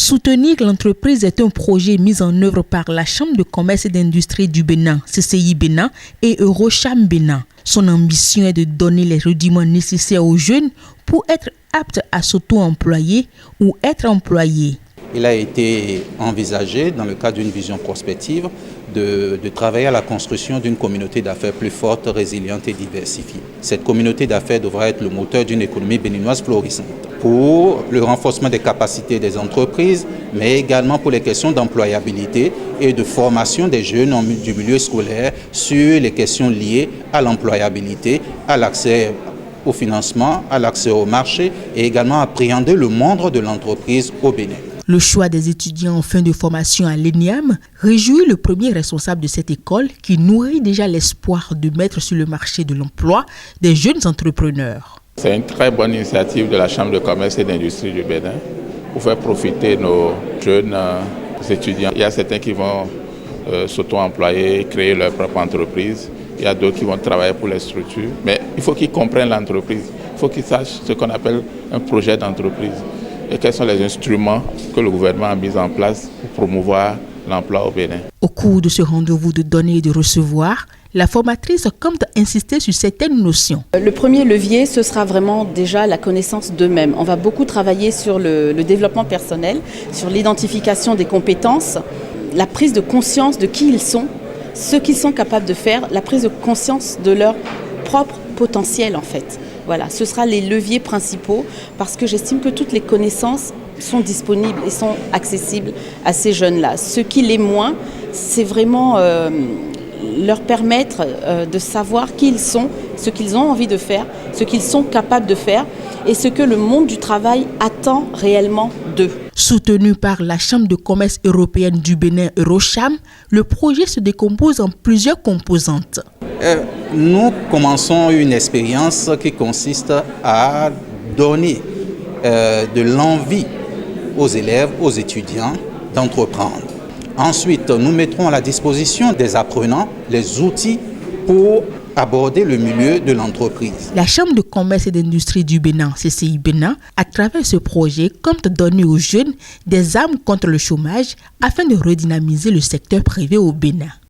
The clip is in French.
Soutenir l'entreprise est un projet mis en œuvre par la Chambre de commerce et d'industrie du Bénin, CCI Bénin et Eurocham Bénin. Son ambition est de donner les rudiments nécessaires aux jeunes pour être aptes à s'auto-employer ou être employés. Il a été envisagé, dans le cadre d'une vision prospective, de travailler à la construction d'une communauté d'affaires plus forte, résiliente et diversifiée. Cette communauté d'affaires devra être le moteur d'une économie béninoise florissante pour le renforcement des capacités des entreprises, mais également pour les questions d'employabilité et de formation des jeunes du milieu scolaire sur les questions liées à l'employabilité, à l'accès au financement, à l'accès au marché et également appréhender le monde de l'entreprise au Bénin. Le choix des étudiants en fin de formation à l'ENIAM réjouit le premier responsable de cette école qui nourrit déjà l'espoir de mettre sur le marché de l'emploi des jeunes entrepreneurs. C'est une très bonne initiative de la Chambre de commerce et d'industrie du Bénin pour faire profiter nos jeunes étudiants. Il y a certains qui vont s'auto-employer, créer leur propre entreprise. Il y a d'autres qui vont travailler pour les structures. Mais il faut qu'ils comprennent l'entreprise. Il faut qu'ils sachent ce qu'on appelle un projet d'entreprise. Et quels sont les instruments que le gouvernement a mis en place pour promouvoir l'emploi au Bénin. Au cours de ce rendez-vous de donner et de recevoir, la formatrice compte insister sur certaines notions. Le premier levier, ce sera vraiment déjà la connaissance d'eux-mêmes. On va beaucoup travailler sur le développement personnel, sur l'identification des compétences, la prise de conscience de qui ils sont, ce qu'ils sont capables de faire, la prise de conscience de leur propre potentiel en fait. Voilà, ce sera les leviers principaux parce que j'estime que toutes les connaissances sont disponibles et sont accessibles à ces jeunes-là. Ce qui l'est moins, c'est vraiment leur permettre de savoir qui ils sont, ce qu'ils ont envie de faire, ce qu'ils sont capables de faire et ce que le monde du travail attend réellement d'eux. Soutenu par la Chambre de commerce européenne du Bénin, Eurocham, le projet se décompose en plusieurs composantes. Nous commençons une expérience qui consiste à donner de l'envie aux élèves, aux étudiants d'entreprendre. Ensuite, nous mettrons à la disposition des apprenants les outils pour aborder le milieu de l'entreprise. La Chambre de commerce et d'industrie du Bénin, CCI Bénin, à travers ce projet, compte donner aux jeunes des armes contre le chômage afin de redynamiser le secteur privé au Bénin.